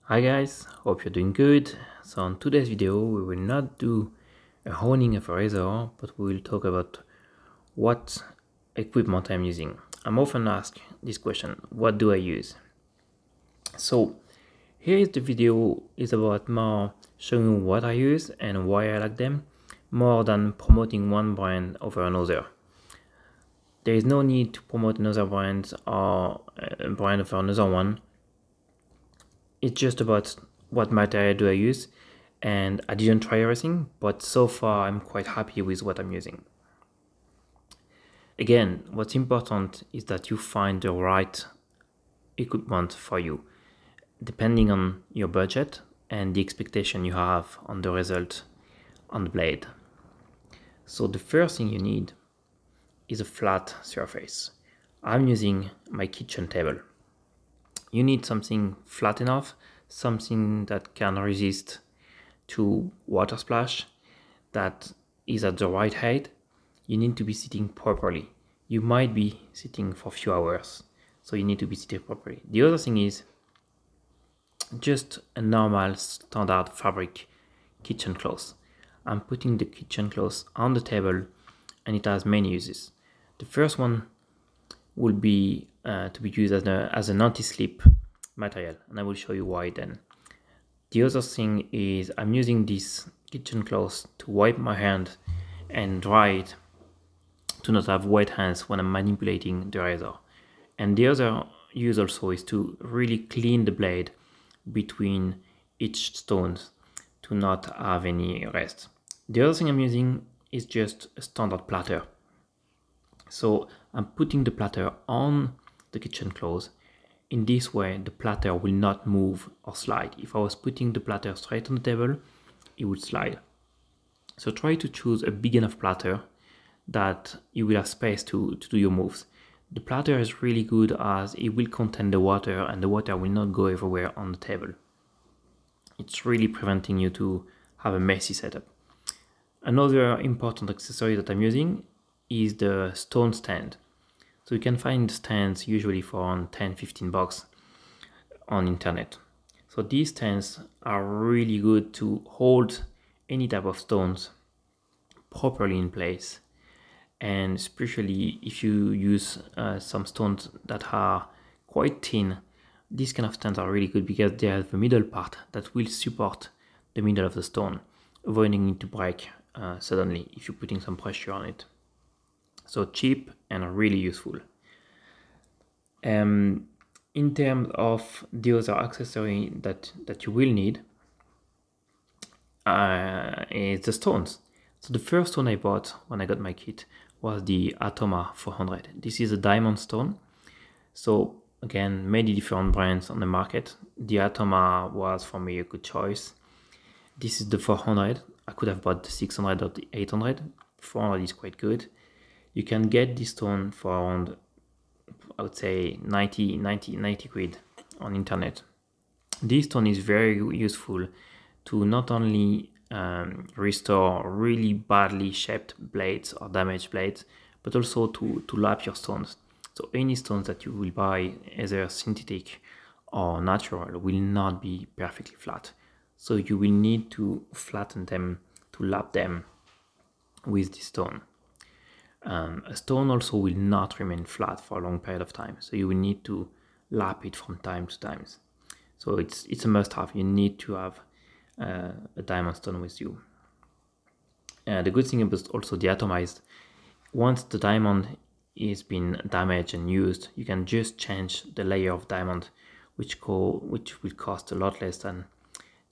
Hi guys, hope you're doing good. So in today's video we will not do a honing of a razor, but we will talk about what equipment I'm using. I'm often asked this question, what do I use? So here is the video is about more showing what I use and why I like them, more than promoting one brand over another. There is no need to promote another brand or a brand over another one. It's just about what material do I use, and I didn't try everything, but so far I'm quite happy with what I'm using. Again, what's important is that you find the right equipment for you, depending on your budget and the expectation you have on the result on the blade. So the first thing you need is a flat surface. I'm using my kitchen table. You need something flat enough, something that can resist to water splash, that is at the right height. You need to be sitting properly. You might be sitting for a few hours, so you need to be sitting properly. The other thing is just a normal standard fabric kitchen cloth. I'm putting the kitchen cloth on the table and it has many uses. The first one will be to be used as an anti-slip material, and I will show you why then. The other thing is I'm using this kitchen cloth to wipe my hand and dry it, to not have wet hands when I'm manipulating the razor. And the other use also is to really clean the blade between each stones to not have any rest. The other thing I'm using is just a standard platter. So I'm putting the platter on the kitchen cloth. In this way, the platter will not move or slide. If I was putting the platter straight on the table, it would slide. So try to choose a big enough platter that you will have space to do your moves. The platter is really good as it will contain the water and the water will not go everywhere on the table. It's really preventing you to have a messy setup. Another important accessory that I'm using is the stone stand. So you can find stands usually for around 10-15 bucks on internet. So these stands are really good to hold any type of stones properly in place, and especially if you use some stones that are quite thin, these kind of stands are really good because they have the middle part that will support the middle of the stone, avoiding it to break suddenly if you're putting some pressure on it. So cheap and really useful. In terms of the other accessory that you will need is the stones. So the first stone I bought when I got my kit was the Atoma 400. This is a diamond stone. So again, many different brands on the market. The Atoma was for me a good choice. This is the 400. I could have bought the 600 or the 800. 400 is quite good. You can get this stone for around, I would say 90 quid on internet. This stone is very useful to not only restore really badly shaped blades or damaged blades, but also to lap your stones. So any stones that you will buy, either synthetic or natural, will not be perfectly flat. So you will need to flatten them, to lap them with this stone. A stone also will not remain flat for a long period of time, so you will need to lap it from time to time. So it's a must-have. You need to have a diamond stone with you. The good thing about also the Atoma is once the diamond is been damaged and used, you can just change the layer of diamond, which will cost a lot less than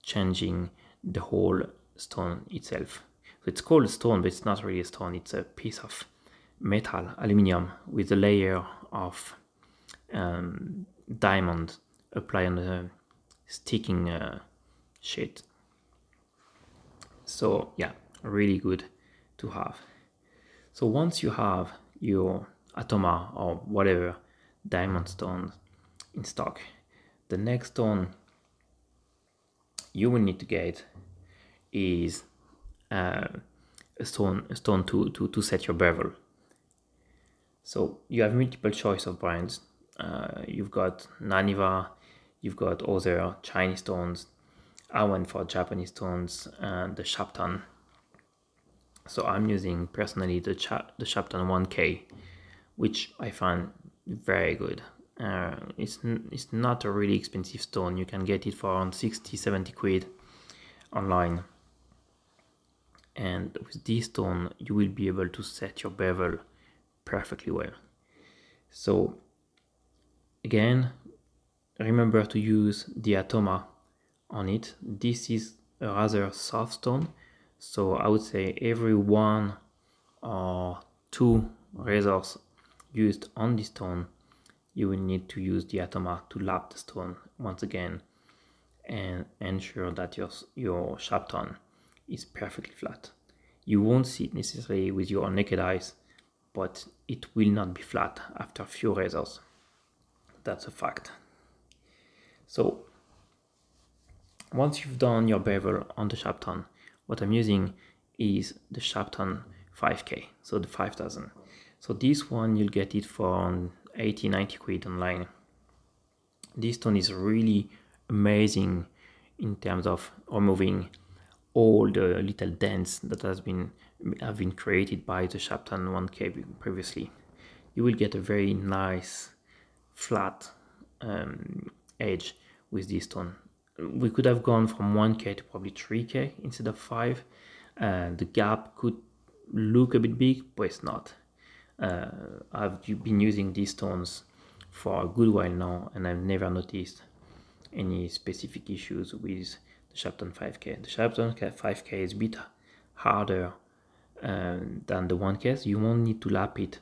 changing the whole stone itself. So it's called a stone, but it's not really a stone. It's a piece of metal, aluminium, with a layer of diamond applied on the sticking sheet. So yeah, really good to have. So once you have your Atoma or whatever diamond stone in stock, the next stone you will need to get is a stone to set your bevel. So you have multiple choice of brands. You've got Naniva, you've got other Chinese stones. I went for Japanese stones and the Shapton. So I'm using personally the Shapton 1K, which I find very good. It's not a really expensive stone. You can get it for around 60-70 quid online. And with this stone, you will be able to set your bevel perfectly well. So again, remember to use the Atoma on it. This is a rather soft stone, so I would say every 1 or 2 razors used on this stone, you will need to use the Atoma to lap the stone once again and ensure that your Shapton is perfectly flat. You won't see it necessarily with your naked eyes, but it will not be flat after a few razors. That's a fact. So once you've done your bevel on the Shapton, what I'm using is the Shapton 5K, so the 5000. So this one you'll get it for 80-90 quid online. This stone is really amazing in terms of removing all the little dents that have been created by the Shapton 1K previously. You will get a very nice flat edge with this stone. We could have gone from 1K to probably 3K instead of 5. The gap could look a bit big, but it's not. I've been using these stones for a good while now, and I've never noticed any specific issues with the Shapton 5K. The Shapton 5K is a bit harder than the 1K, so you won't need to lap it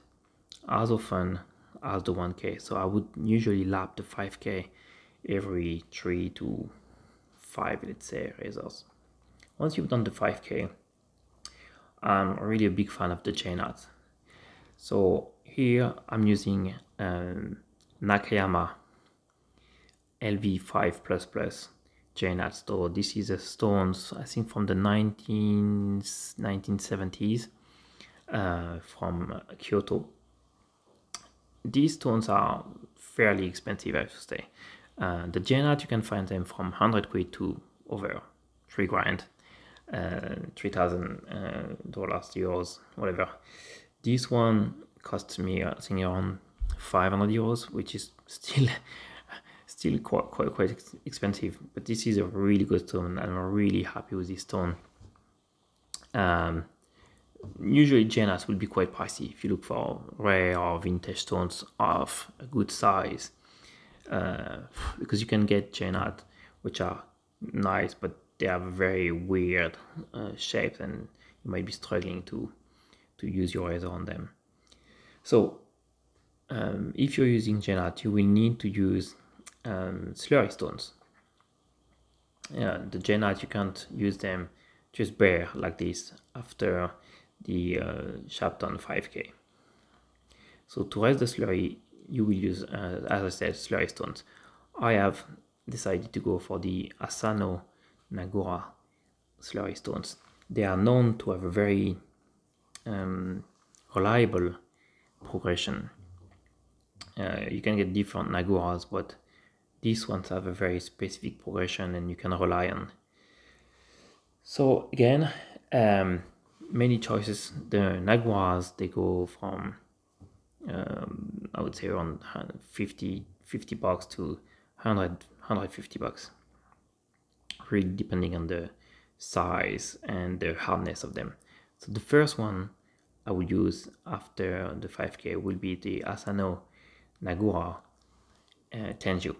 as often as the 1K. So I would usually lap the 5K every 3 to 5, let's say, razors. Once you've done the 5K, I'm really a big fan of the J-nuts. So here I'm using Nakayama LV5++ J-nuts. So this is a stones, I think from the 1970s from Kyoto. These stones are fairly expensive, I should say. The J-nut, you can find them from 100 quid to over 3 grand, $3,000, euros, whatever. This one cost me, I think, around 500 euros, which is still quite expensive. But this is a really good stone, and I'm really happy with this stone. Usually J-nuts will be quite pricey if you look for rare or vintage stones of a good size, because you can get J-nut which are nice, but they have very weird shapes, and you might be struggling to use your razor on them. So if you're using J-nut, you will need to use slurry stones. The J-nut, you can't use them just bare like this after the Shapton 5K. So to raise the slurry, you will use, as I said, slurry stones. I have decided to go for the Asano Nagura slurry stones. They are known to have a very reliable progression. You can get different Naguras, but these ones have a very specific progression and you can rely on. So again, many choices. The Naguras, they go from I would say around 50 bucks to 150 bucks, really depending on the size and the hardness of them. So the first one I would use after the 5K will be the Asano Nagura Tenju.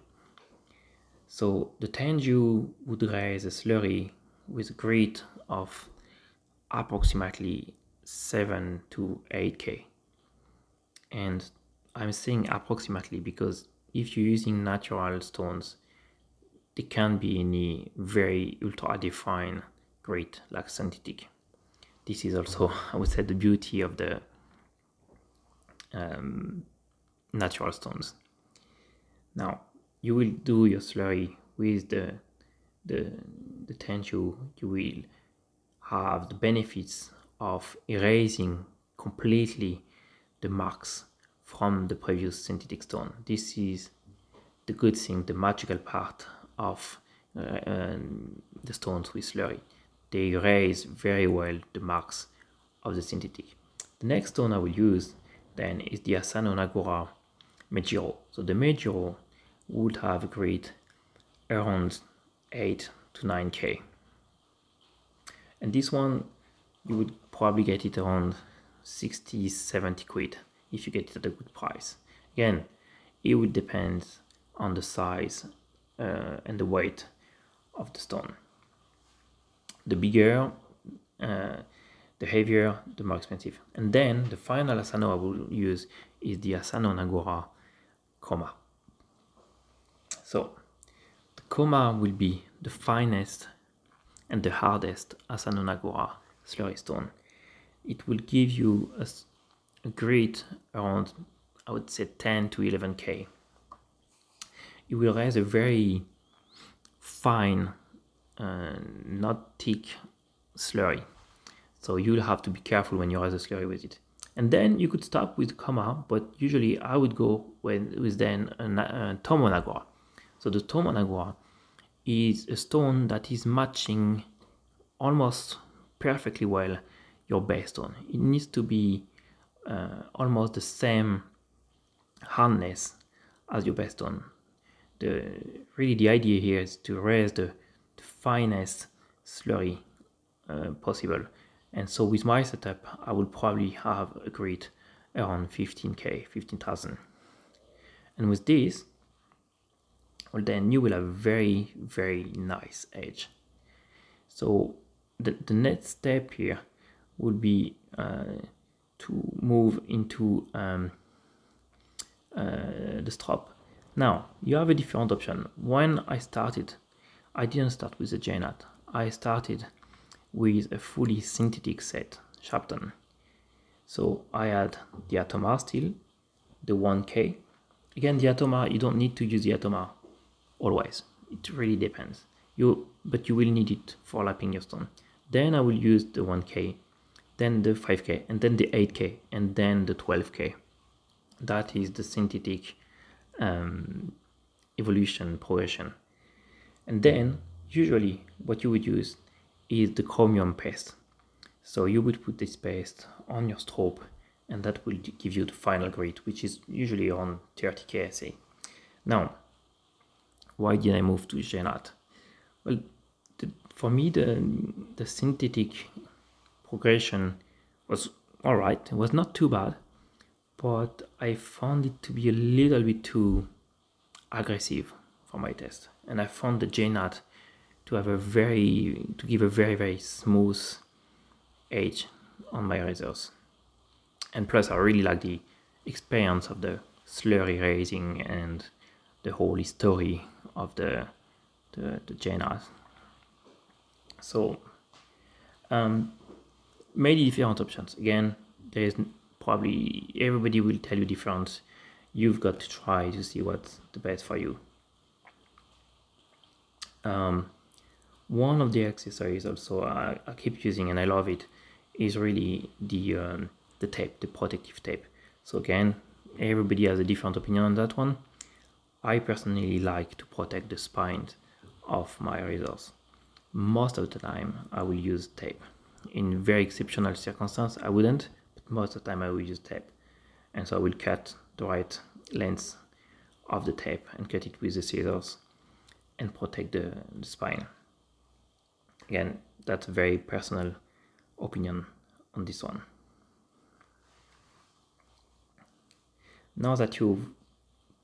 So the Tenju would raise a slurry with a grit of approximately 7 to 8K. And I'm saying approximately because if you're using natural stones, there can't be any very ultra defined grit like synthetic. This is also, I would say, the beauty of the natural stones. Now you will do your slurry with the Tenju. You will have the benefits of erasing completely the marks from the previous synthetic stone. This is the good thing, the magical part of the stones with slurry. They erase very well the marks of the synthetic. The next stone I will use then is the Asano Nagura Mejiro. So the Mejiro would have a grade around 8 to 9k. And this one, you would probably get it around 60, 70 quid if you get it at a good price. Again, it would depend on the size and the weight of the stone. The bigger, the heavier, the more expensive. And then the final Asano I will use is the Asano Nagura Chroma. So the Chroma will be the finest and the hardest Asano Nagura slurry stone. It will give you a grade around, I would say, 10 to 11k. It will raise a very fine, not thick slurry. So you'll have to be careful when you raise a slurry with it. And then you could stop with Chroma, but usually I would go with then a Tomo Nagura. So the Tomo Nagura is a stone that is matching almost perfectly well your base stone. It needs to be almost the same hardness as your base stone. Really the idea here is to raise the finest slurry possible. And so with my setup, I will probably have a grade around 15k, 15,000. And with this, well, then you will have very, very nice edge. So the next step here would be to move into the strop. Now, you have a different option. When I started, I didn't start with the JNAT. I started with a fully synthetic set, Shapton. So I had the Atoma still, the 1K. Again, the Atoma, you don't need to use the Atoma always. It really depends. But you will need it for lapping your stone. Then I will use the 1K, then the 5K, and then the 8K, and then the 12K. That is the synthetic evolution progression. And then usually what you would use is the chromium paste. So you would put this paste on your strobe, and that will give you the final grade, which is usually around 30k, I say. Now, why did I move to JNAT? Well, for me, the synthetic progression was all right. It was not too bad, but I found it to be a little bit too aggressive for my test. And I found the JNAT to give a very, very smooth edge on my razors. And plus, I really like the experience of the slurry raising and the whole story of the JNAT. So many different options. Again, there is probably, everybody will tell you different. You've got to try to see what's the best for you. One of the accessories also I keep using, and I love it, is really the tape, the protective tape. So again, everybody has a different opinion on that one. I personally like to protect the spines of my razors. Most of the time I will use tape. In very exceptional circumstances I wouldn't, but most of the time I will use tape. And so I will cut the right length of the tape and cut it with the scissors and protect the spine. Again, that's a very personal opinion on this one. Now that you've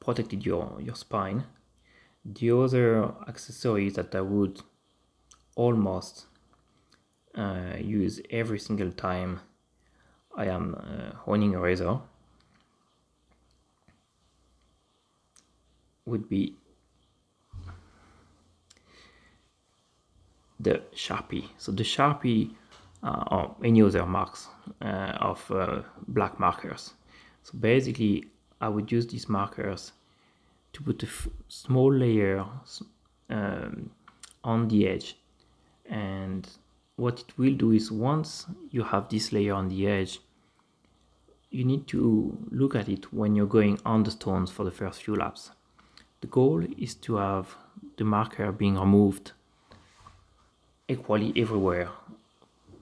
protected your spine, the other accessories that I would almost use every single time I am honing a razor would be the Sharpie. So the Sharpie or any other marks of black markers. So basically I would use these markers to put a small layer on the edge, and what it will do is once you have this layer on the edge, you need to look at it when you're going on the stones for the first few laps. The goal is to have the marker being removed equally everywhere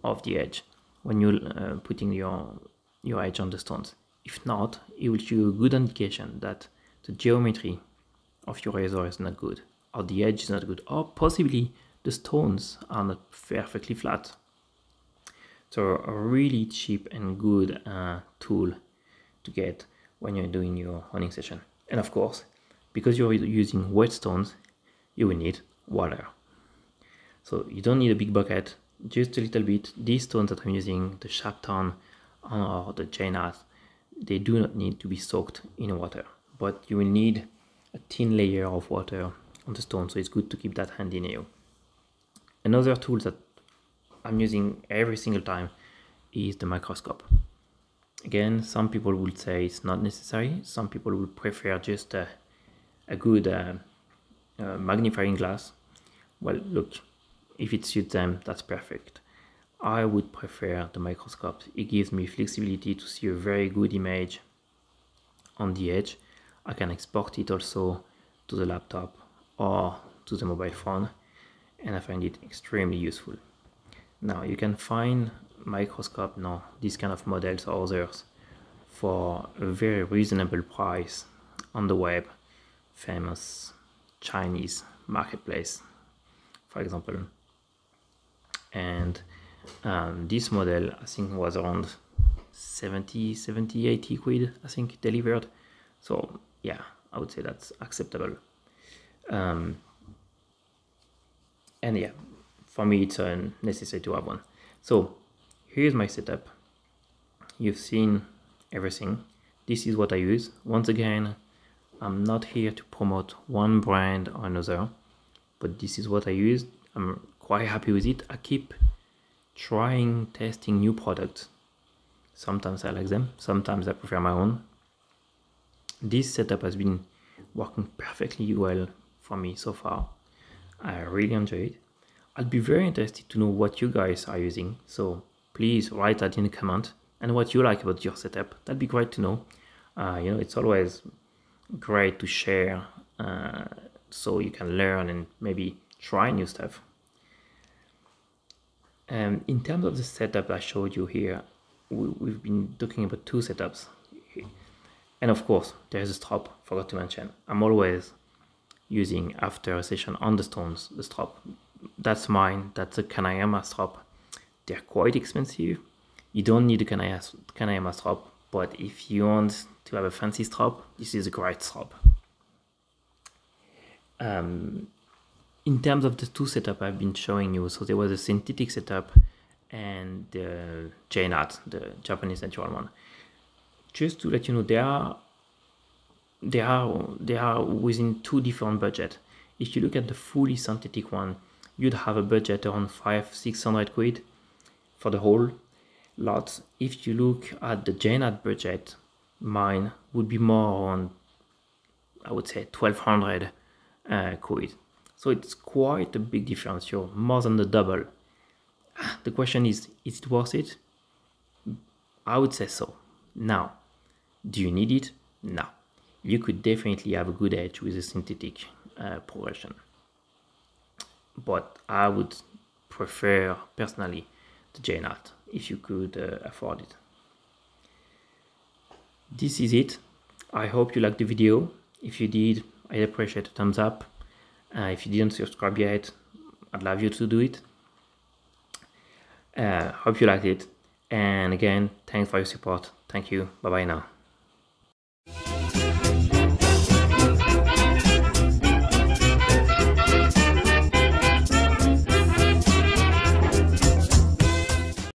of the edge when you're putting your edge on the stones. If not, it will give you a good indication that the geometry of your razor is not good, or the edge is not good, or possibly the stones are not perfectly flat. So a really cheap and good tool to get when you're doing your honing session. And of course, because you're using wet stones, you will need water. So you don't need a big bucket, just a little bit. These stones that I'm using, the Shapton or the Jainat, they do not need to be soaked in water, but you will need a thin layer of water on the stone, so it's good to keep that handy near you. Another tool that I'm using every single time is the microscope. Again, some people would say it's not necessary. Some people would prefer just a good magnifying glass. Well, look, if it suits them, that's perfect. I would prefer the microscope. It gives me flexibility to see a very good image on the edge. I can export it also to the laptop or to the mobile phone, and I find it extremely useful. Now you can find microscope, these kind of models or others, for a very reasonable price on the web, famous Chinese marketplace, for example. And this model, I think, was around 70, 80 quid, I think, delivered. So yeah, I would say that's acceptable. And yeah, for me, it's necessary to have one. So here's my setup. You've seen everything. This is what I use. Once again, I'm not here to promote one brand or another, but this is what I use. I'm quite happy with it. I keep testing new products. Sometimes I like them, sometimes I prefer my own. This setup has been working perfectly well for me so far. I really enjoy it. I'll be very interested to know what you guys are using, so please write that in the comment and what you like about your setup. That'd be great to know. It's always great to share so you can learn and maybe try new stuff. In terms of the setup I showed you here, we've been talking about two setups. And of course, there's a strop, forgot to mention. I'm always using, after a session on the stones, the strop. That's mine, that's a Kanayama strop. They're quite expensive. You don't need a Kanayama strop, but if you want to have a fancy strop, this is a great strop. In terms of the two setup I've been showing you, so there was a synthetic setup and the Jainat, the Japanese natural one. Just to let you know, they are within two different budgets. If you look at the fully synthetic one, you'd have a budget around 500-600 quid for the whole lot. If you look at the Jainat budget, mine would be more on, I would say, 1200 quid. So it's quite a big difference. You're more than the double. The question is it worth it? I would say so. Now, do you need it? No. You could definitely have a good edge with a synthetic progression. But I would prefer, personally, the Jainat, if you could afford it. This is it. I hope you liked the video. If you did, I'd appreciate a thumbs up. If you didn't subscribe yet, I'd love you to do it. Hope you liked it. And again, thanks for your support. Thank you. Bye bye now.